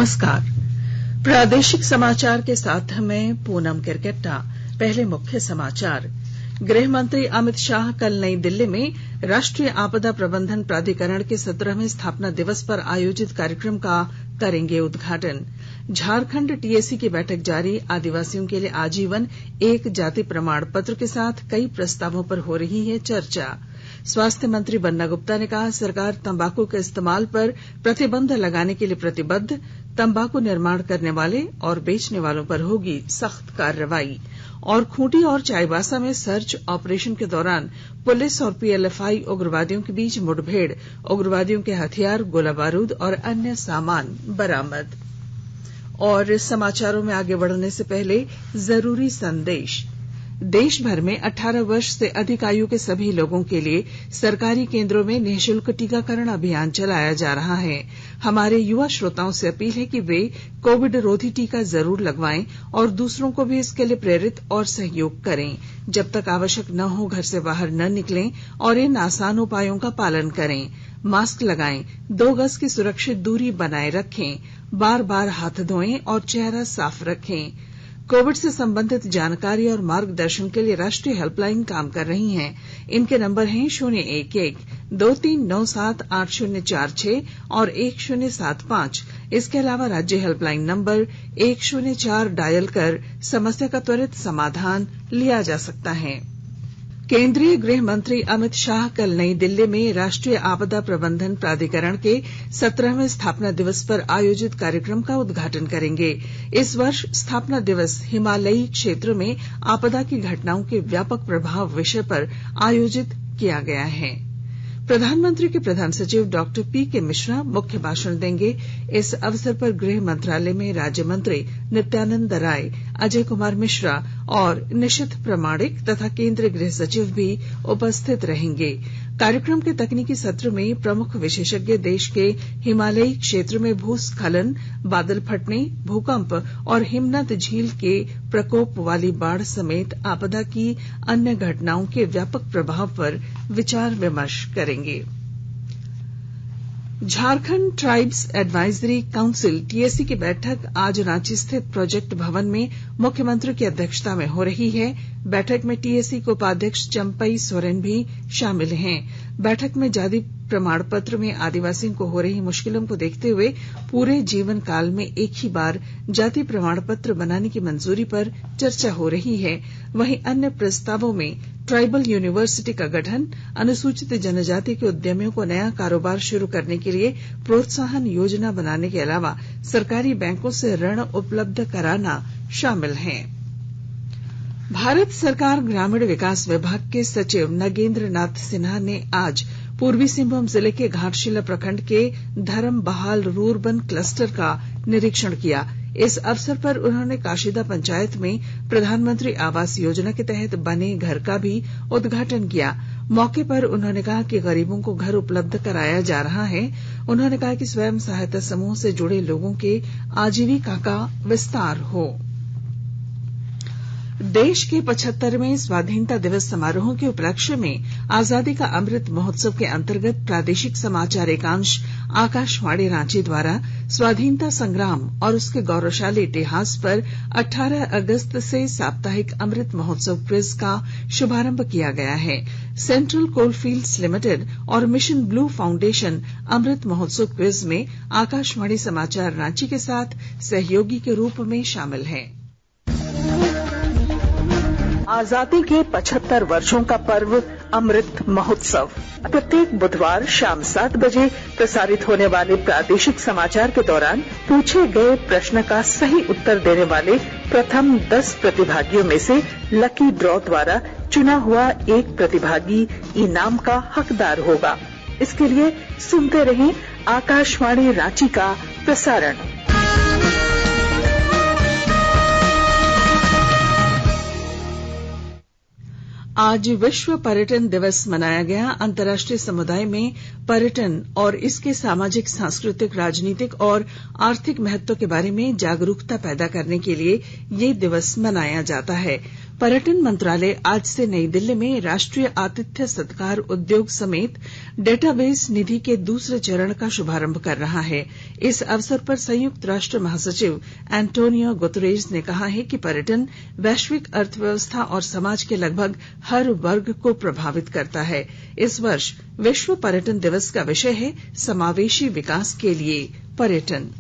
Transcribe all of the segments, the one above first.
नमस्कार। प्रादेशिक समाचार के साथ मैं पूनम किरकेट्टा। पहले मुख्य समाचार। गृह मंत्री अमित शाह कल नई दिल्ली में राष्ट्रीय आपदा प्रबंधन प्राधिकरण के 17वें स्थापना दिवस पर आयोजित कार्यक्रम का करेंगे उद्घाटन। झारखंड टीएसी की बैठक जारी। आदिवासियों के लिए आजीवन एक जाति प्रमाण पत्र के साथ कई प्रस्तावों पर हो रही है चर्चा। स्वास्थ्य मंत्री बन्ना गुप्ता ने कहा, सरकार तंबाकू के इस्तेमाल पर प्रतिबंध लगाने के लिए प्रतिबद्ध। तंबाकू निर्माण करने वाले और बेचने वालों पर होगी सख्त कार्रवाई। और खूंटी और चाईबासा में सर्च ऑपरेशन के दौरान पुलिस और पीएलएफआई उग्रवादियों के बीच मुठभेड़। उग्रवादियों के हथियार, गोला बारूद और अन्य सामान बरामद। और समाचारों में आगे बढ़ने से पहले जरूरी संदेश। देश भर में 18 वर्ष से अधिक आयु के सभी लोगों के लिए सरकारी केंद्रों में निःशुल्क टीकाकरण अभियान चलाया जा रहा है। हमारे युवा श्रोताओं से अपील है कि वे कोविड रोधी टीका जरूर लगवाएं और दूसरों को भी इसके लिए प्रेरित और सहयोग करें। जब तक आवश्यक न हो घर से बाहर न निकलें और इन आसान उपायों का पालन करें। मास्क लगाएं, 2 गज की सुरक्षित दूरी बनाए रखें, बार बार हाथ धोएं और चेहरा साफ रखें। कोविड से संबंधित जानकारी और मार्गदर्शन के लिए राष्ट्रीय हेल्पलाइन काम कर रही हैं। इनके नंबर हैं 011-2397-8046 और 1075। इसके अलावा राज्य हेल्पलाइन नंबर 104 डायल कर समस्या का त्वरित समाधान लिया जा सकता है। केंद्रीय गृह मंत्री अमित शाह कल नई दिल्ली में राष्ट्रीय आपदा प्रबंधन प्राधिकरण के 17वें स्थापना दिवस पर आयोजित कार्यक्रम का उद्घाटन करेंगे। इस वर्ष स्थापना दिवस हिमालयी क्षेत्र में आपदा की घटनाओं के व्यापक प्रभाव विषय पर आयोजित किया गया है। प्रधानमंत्री के प्रधान सचिव डॉक्टर पीके मिश्रा मुख्य भाषण देंगे। इस अवसर पर गृह मंत्रालय में राज्य मंत्री नित्यानंद राय, अजय कुमार मिश्रा और निशित प्रामाणिक तथा केंद्रीय गृह सचिव भी उपस्थित रहेंगे। कार्यक्रम के तकनीकी सत्र में प्रमुख विशेषज्ञ देश के हिमालयी क्षेत्र में भूस्खलन, बादल फटने, भूकंप और हिमनद झील के प्रकोप वाली बाढ़ समेत आपदा की अन्य घटनाओं के व्यापक प्रभाव पर विचार विमर्श करेंगे। Jharkhand tribes advisory council TAC की बैठक आज रांची स्थित प्रोजेक्ट भवन में मुख्यमंत्री की अध्यक्षता में हो रही है। बैठक में टीएसी के उपाध्यक्ष चंपई सोरेन भी शामिल हैं। बैठक में जाति प्रमाण पत्र में आदिवासियों को हो रही मुश्किलों को देखते हुए पूरे जीवन काल में एक ही बार जाति प्रमाण पत्र बनाने की मंजूरी पर चर्चा हो रही है। वहीं अन्य प्रस्तावों में ट्राइबल यूनिवर्सिटी का गठन, अनुसूचित जनजाति के उद्यमियों को नया कारोबार शुरू करने के लिए प्रोत्साहन योजना बनाने के अलावा सरकारी बैंकों से ऋण उपलब्ध कराना शामिल है। भारत सरकार ग्रामीण विकास विभाग के सचिव नगेंद्र नाथ सिन्हा ने आज पूर्वी सिंहभूम जिले के घाटशिला प्रखंड के धरमबहाल रूरबन क्लस्टर का निरीक्षण किया। इस अवसर पर उन्होंने काशीदा पंचायत में प्रधानमंत्री आवास योजना के तहत बने घर का भी उद्घाटन किया। मौके पर उन्होंने कहा कि गरीबों को घर उपलब्ध कराया जा रहा है। उन्होंने कहा कि स्वयं सहायता समूह से जुड़े लोगों के आजीविका का विस्तार हो। देश के 75वें स्वाधीनता दिवस समारोह के उपलक्ष्य में आजादी का अमृत महोत्सव के अंतर्गत प्रादेशिक समाचार एकांश आकाशवाणी रांची द्वारा स्वाधीनता संग्राम और उसके गौरवशाली इतिहास पर 18 अगस्त से साप्ताहिक अमृत महोत्सव क्विज का शुभारंभ किया गया है। सेंट्रल कोलफील्ड्स लिमिटेड और mission blue foundation Amrit Mahotsav quiz में आकाशवाणी समाचार रांची के साथ सहयोगी के रूप में शामिल है। आजादी के 75 वर्षों का पर्व अमृत महोत्सव प्रत्येक बुधवार शाम 7 बजे प्रसारित होने वाले प्रादेशिक समाचार के दौरान पूछे गए प्रश्न का सही उत्तर देने वाले प्रथम 10 प्रतिभागियों में से लकी ड्रॉ द्वारा चुना हुआ एक प्रतिभागी इनाम का हकदार होगा। इसके लिए सुनते रहें आकाशवाणी रांची का प्रसारण। आज विश्व पर्यटन दिवस मनाया गया। अंतर्राष्ट्रीय समुदाय में पर्यटन और इसके सामाजिक, सांस्कृतिक, राजनीतिक और आर्थिक महत्व के बारे में जागरूकता पैदा करने के लिए ये दिवस मनाया जाता है। पर्यटन मंत्रालय आज से नई दिल्ली में राष्ट्रीय आतिथ्य सत्कार उद्योग समेत डेटाबेस निधि के दूसरे चरण का शुभारंभ कर रहा है। इस अवसर पर संयुक्त राष्ट्र महासचिव एंटोनियो गुतरेज ने कहा है कि पर्यटन वैश्विक अर्थव्यवस्था और समाज के लगभग हर वर्ग को प्रभावित करता है। इस वर्ष विश्व पर्यटन दिवस का विषय है समावेशी विकास के लिए पर्यटन।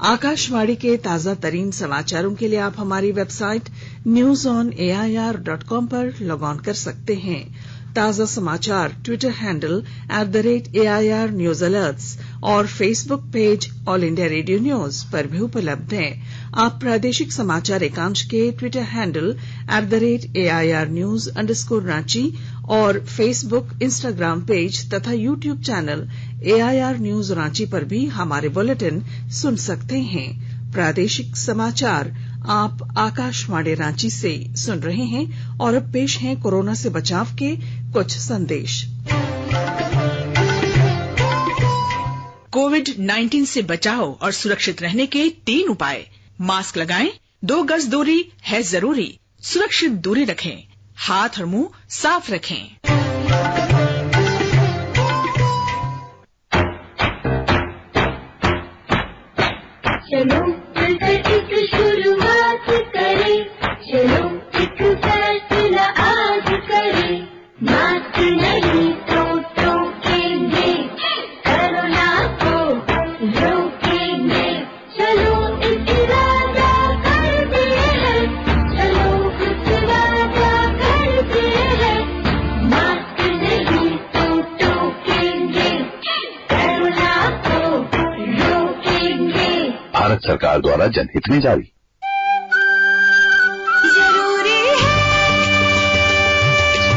आकाशवाणी के ताजा तरीन समाचारों के लिए आप हमारी वेबसाइट newsonair.com पर लॉग ऑन कर सकते हैं। ताजा समाचार Twitter handle @AIR News Alerts और Facebook page all India radio news पर भी उपलब्ध हैं। आप प्रादेशिक समाचार एकांश के ट्विटर हैंडल @AIR News_Ranchi और फेसबुक इंस्टाग्राम पेज तथा YouTube channel AIR News Ranchi पर भी हमारे बुलेटिन सुन सकते हैं। प्रादेशिक समाचार आप आकाशवाणी रांची से सुन रहे हैं और अब पेश हैं कोरोना से बचाव के कुछ संदेश। कोविड-19 से बचाव और सुरक्षित रहने के 3 उपाय। मास्क लगाएं, 2 गज दूरी है जरूरी, सुरक्षित दूरी रखें, हाथ और मुंह साफ रखें। चलो मिलकर एक शुरुआत करें, चलो एक फैसला आज करें, मास्क नहीं तो टोकेंगे, कोरोना को रोकेंगे, चलो एक इरादा करते हैं, चलो कुछ वादा करते हैं, मास्क नहीं तो टोकेंगे, कोरोना को रोकेंगे। भारत सरकार द्वारा जनहित में जारी। जरूरी है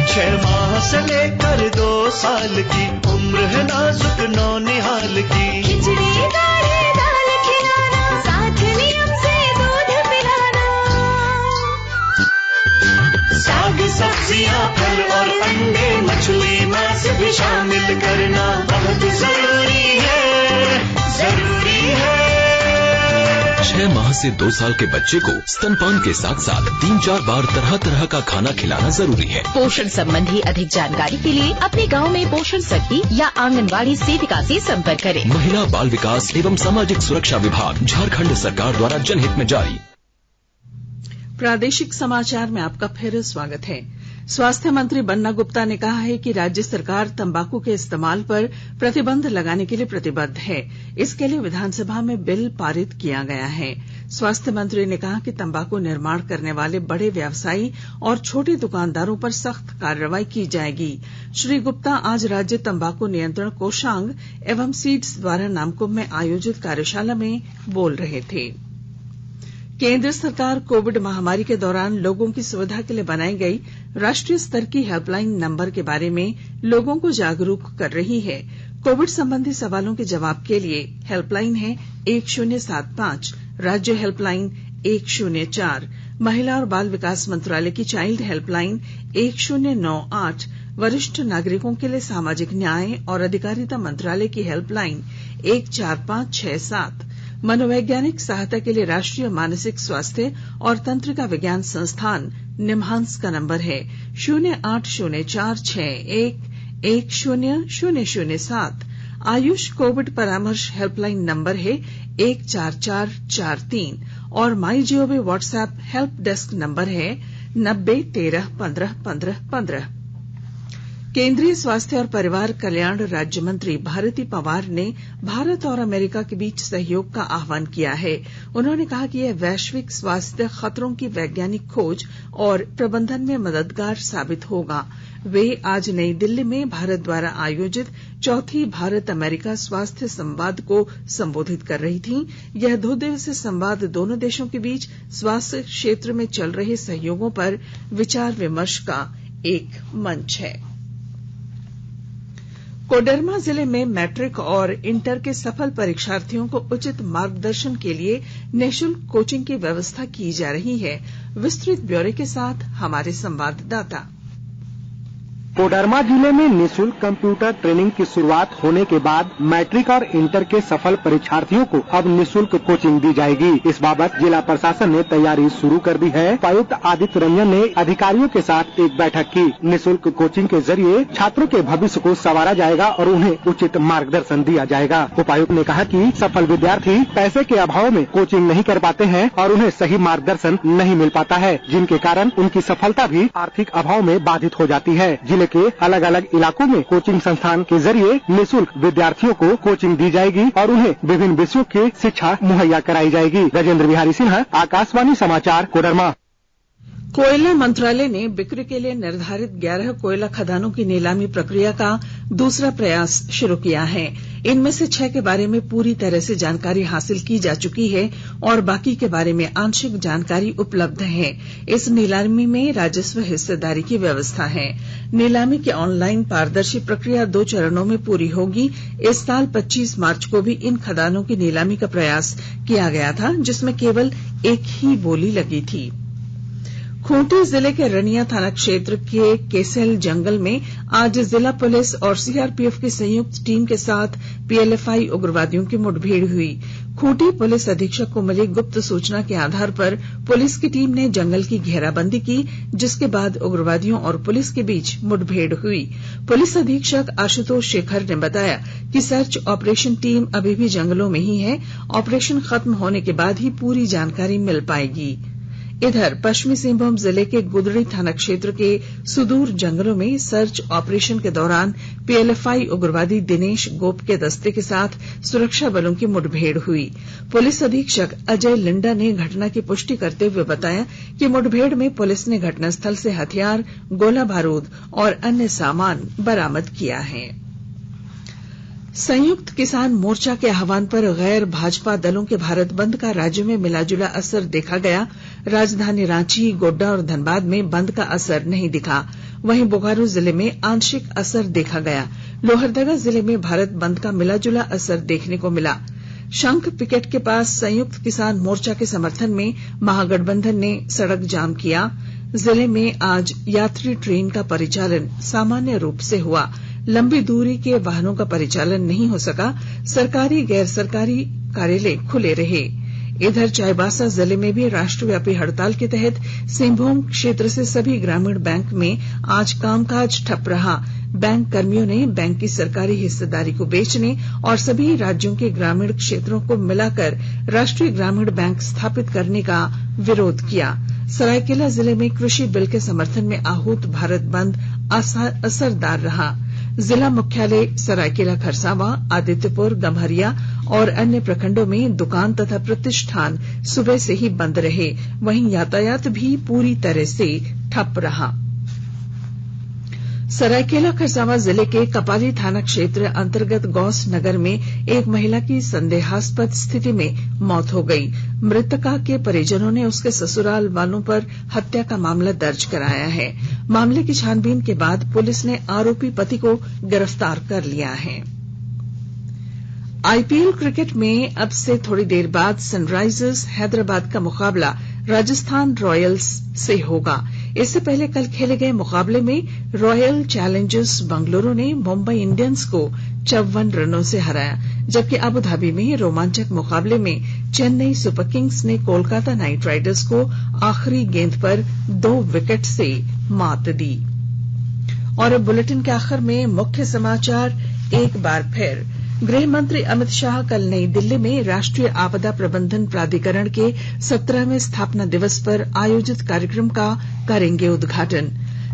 6 माह से लेकर 2 साल की उम्र है नाजुक नौनिहाल की। खिचड़ी दाल दाल खिलाना, साथ नियम से दूध पिलाना, साग सब्जियां फल और अंडे मछली मांस भी शामिल करना बहुत जरूरी है, जरूरी है। 6 माह से 2 साल के बच्चे को स्तनपान के साथ साथ 3-4 बार तरह तरह का खाना खिलाना जरूरी है। पोषण संबंधी अधिक जानकारी के लिए अपने गांव में पोषण सखी या आंगनवाड़ी सेविका से संपर्क करें। महिला बाल विकास एवं सामाजिक सुरक्षा विभाग झारखंड सरकार द्वारा जनहित में जारी। प्रादेशिक समाचार में आपका फिर स्वागत है। स्वास्थ्य मंत्री बन्ना गुप्ता ने कहा है कि राज्य सरकार तंबाकू के इस्तेमाल पर प्रतिबंध लगाने के लिए प्रतिबद्ध है। इसके लिए विधानसभा में बिल पारित किया गया है। स्वास्थ्य मंत्री ने कहा कि तंबाकू निर्माण करने वाले बड़े व्यवसायी और छोटे दुकानदारों पर सख्त कार्रवाई की जाएगी। श्री गुप्ता आज राज्य तंबाकू नियंत्रण कोषांग एवं सीड्स द्वारा नामकुम में आयोजित कार्यशाला में बोल रहे थे। केंद्र सरकार कोविड महामारी के दौरान लोगों की सुविधा के लिए बनाई गई राष्ट्रीय स्तर की हेल्पलाइन नंबर के बारे में लोगों को जागरूक कर रही है। कोविड संबंधी सवालों के जवाब के लिए हेल्पलाइन है 1075, राज्य हेल्पलाइन 104, महिला और बाल विकास मंत्रालय की चाइल्ड हेल्पलाइन 1098, वरिष्ठ नागरिकों के लिए सामाजिक न्याय और अधिकारिता मंत्रालय की हेल्पलाइन 14567, मनोवैज्ञानिक सहायता के लिए राष्ट्रीय मानसिक स्वास्थ्य और तंत्रिका विज्ञान संस्थान निम्हांस का नंबर है 0804611007, आयुष कोविड परामर्श हेल्पलाइन नंबर है 14443 और my G O V WhatsApp help desk number है 9013151515। केंद्रीय स्वास्थ्य और परिवार कल्याण राज्य मंत्री भारती पवार ने भारत और अमेरिका के बीच सहयोग का आह्वान किया है। उन्होंने कहा कि यह वैश्विक स्वास्थ्य खतरों की वैज्ञानिक खोज और प्रबंधन में मददगार साबित होगा। वे आज नई दिल्ली में भारत द्वारा आयोजित चौथी भारत अमेरिका स्वास्थ्य संवाद को संबोधित कर रही थीं। यह 2 दिवसीय संवाद दोनों देशों के बीच स्वास्थ्य क्षेत्र में चल रहे सहयोगों पर विचार विमर्श का एक मंच है। कोडरमा जिले में मैट्रिक और इंटर के सफल परीक्षार्थियों को उचित मार्गदर्शन के लिए निःशुल्क कोचिंग की व्यवस्था की जा रही है। विस्तृत ब्यौरे के साथ हमारे संवाददाता। कोडरमा जिले में निःशुल्क कंप्यूटर ट्रेनिंग की शुरुआत होने के बाद मैट्रिक और इंटर के सफल परीक्षार्थियों को अब निःशुल्क कोचिंग दी जाएगी। इस बाबत जिला प्रशासन ने तैयारी शुरू कर दी है। उपायुक्त आदित्य रंजन ने अधिकारियों के साथ एक बैठक की। निःशुल्क कोचिंग के जरिए छात्रों के भविष्य को संवारा जाएगा और उन्हें उचित मार्गदर्शन दिया जाएगा। उपायुक्त ने कहा कि सफल विद्यार्थी पैसे के अभाव में कोचिंग नहीं कर पाते हैं और उन्हें सही मार्गदर्शन नहीं मिल पाता है, जिनके कारण उनकी सफलता भी आर्थिक अभाव में बाधित हो जाती है। जिले के अलग अलग इलाकों में कोचिंग संस्थान के जरिए निःशुल्क विद्यार्थियों को कोचिंग दी जाएगी और उन्हें विभिन्न विषयों की शिक्षा मुहैया कराई जाएगी। राजेंद्र बिहारी सिन्हा, आकाशवाणी समाचार, कोडरमा। कोयला मंत्रालय ने बिक्री के लिए निर्धारित 11 कोयला खदानों की नीलामी प्रक्रिया का दूसरा प्रयास शुरू किया है। इनमें से 6 के बारे में पूरी तरह से जानकारी हासिल की जा चुकी है और बाकी के बारे में आंशिक जानकारी उपलब्ध है। इस नीलामी में राजस्व हिस्सेदारी की व्यवस्था है। नीलामी की ऑनलाइन पारदर्शी प्रक्रिया 2 चरणों में पूरी होगी। इस साल 25 मार्च को भी इन खदानों की नीलामी का प्रयास किया गया था, जिसमें केवल एक ही बोली लगी थी। खूंटी जिले के रनिया थाना क्षेत्र के केसेल जंगल में आज जिला पुलिस और सीआरपीएफ की संयुक्त टीम के साथ पीएलएफआई उग्रवादियों की मुठभेड़ हुई। खूंटी पुलिस अधीक्षक को मिली गुप्त सूचना के आधार पर पुलिस की टीम ने जंगल की घेराबंदी की, जिसके बाद उग्रवादियों और पुलिस के बीच मुठभेड़ हुई। पुलिस अधीक्षक आशुतोष शेखर ने बताया कि सर्च ऑपरेशन टीम अभी भी जंगलों में ही है। ऑपरेशन खत्म होने के बाद ही पूरी जानकारी मिल पाएगी। इधर पश्चिमी सिंहभूम जिले के गुदड़ी थाना क्षेत्र के सुदूर जंगलों में सर्च ऑपरेशन के दौरान पीएलएफआई उग्रवादी दिनेश गोप के दस्ते के साथ सुरक्षा बलों की मुठभेड़ हुई। पुलिस अधीक्षक अजय लिंडा ने घटना की पुष्टि करते हुए बताया कि मुठभेड़ में पुलिस ने घटनास्थल से हथियार, गोला बारूद और अन्य सामान बरामद किया है। संयुक्त किसान मोर्चा के आह्वान पर गैर भाजपा दलों के भारत बंद का राज्य में मिलाजुला असर देखा गया। राजधानी रांची, गोड्डा और धनबाद में बंद का असर नहीं दिखा। वहीं बोकारो जिले में आंशिक असर देखा गया। लोहरदगा जिले में भारत बंद का मिलाजुला असर देखने को मिला। शंख पिकेट के पास संयुक्त किसान मोर्चा के समर्थन में महागठबंधन ने सड़क जाम किया। जिले में आज यात्री ट्रेन का परिचालन सामान्य रूप से हुआ। लंबी दूरी के वाहनों का परिचालन नहीं हो सका। सरकारी गैर सरकारी कार्यालय खुले रहे। इधर चाईबासा जिले में भी राष्ट्रव्यापी हड़ताल के तहत सिंहभूम क्षेत्र से सभी ग्रामीण बैंक में आज कामकाज ठप रहा। बैंक कर्मियों ने बैंक की सरकारी हिस्सेदारी को बेचने और सभी राज्यों के ग्रामीण क्षेत्रों को मिलाकर राष्ट्रीय ग्रामीण बैंक स्थापित करने का विरोध किया। सरायकेला जिले में कृषि बिल के समर्थन में आहूत भारत बंद असरदार रहा। जिला मुख्यालय सरायकेला, खरसावां, आदित्यपुर, गम्हरिया और अन्य प्रखंडों में दुकान तथा प्रतिष्ठान सुबह से ही बंद रहे। वहीं यातायात भी पूरी तरह से ठप रहा। सरायकेला खरसावां जिले के कपाली थाना क्षेत्र अंतर्गत गौस नगर में एक महिला की संदेहास्पद स्थिति में मौत हो गई। मृतका के परिजनों ने उसके ससुराल वालों पर हत्या का मामला दर्ज कराया है। मामले की छानबीन के बाद पुलिस ने आरोपी पति को गिरफ्तार कर लिया है। आईपीएल क्रिकेट में अब से थोड़ी देर बाद सनराइजर्स हैदराबाद का मुकाबला राजस्थान रॉयल्स से होगा। इससे पहले कल खेले गए मुकाबले में रॉयल चैलेंजर्स बंगलुरु ने मुंबई इंडियंस को 54 रनों से हराया, जबकि अबुधाबी में रोमांचक मुकाबले में चेन्नई सुपर किंग्स ने कोलकाता नाइट राइडर्स को आखिरी गेंद पर 2 विकेट से मात दी। और अब बुलेटिन के आखिर में मुख्य समाचार एक बार फिर। गृह मंत्री अमित शाह कल नई दिल्ली में राष्ट्रीय आपदा प्रबंधन प्राधिकरण के 17वें स्थापना दिवस पर आयोजित कार्यक्रम का करेंगे उद्घाटन।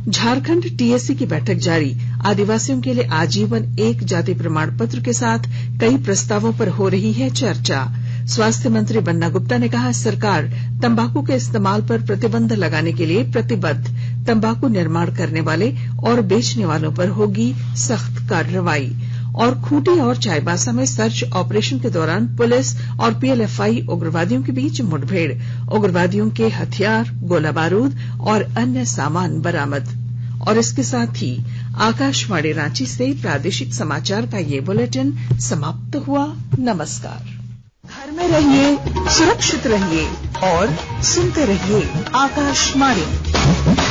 झारखंड टीएससी की बैठक जारी। आदिवासियों के लिए आजीवन एक जाति प्रमाण पत्र के साथ कई प्रस्तावों पर हो रही है चर्चा। स्वास्थ्य मंत्री बन्ना गुप्ता ने कहा, सरकार तंबाकू के इस्तेमाल पर प्रतिबंध लगाने के लिए प्रतिबद्ध। तंबाकू निर्माण करने वाले और बेचने वालों पर होगी सख्त कार्रवाई। और खूंटी और चाईबासा में सर्च ऑपरेशन के दौरान पुलिस और पीएलएफआई उग्रवादियों के बीच मुठभेड़। उग्रवादियों के हथियार, गोला बारूद और अन्य सामान बरामद। और इसके साथ ही आकाशवाणी रांची से प्रादेशिक समाचार का ये बुलेटिन समाप्त हुआ। नमस्कार। घर में रहिए, सुरक्षित रहिए और सुनते रहिए आकाशवाणी।